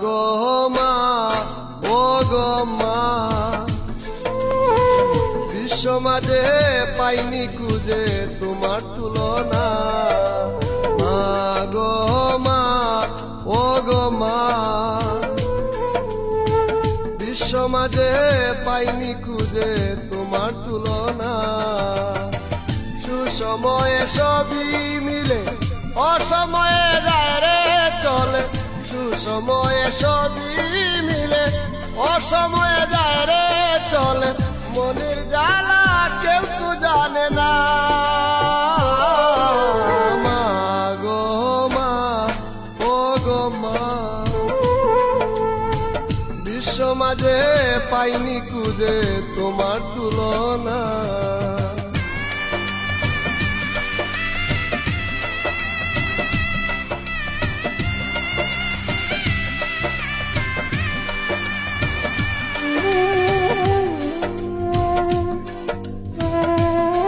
গো মা, ও গো মা, বিশ্ব মাঝে পাইনি খুঁজে তোমার তুলনা। মা গো মা, ও গো মা, বিশ্ব মাঝে পাইনি খুঁজে তোমার তুলনা। সুসময়ে সবই মিলে অসময়ে যায় রে চলে, সুসময়ে সবই মিলে অসময়ে যায় রে চলে। মনের জ্বালা কেউ তো জানে না। মা গো মা, ও গো মা, বিশ্ব মাঝে পাইনি খুঁজে তোমার তুলনা।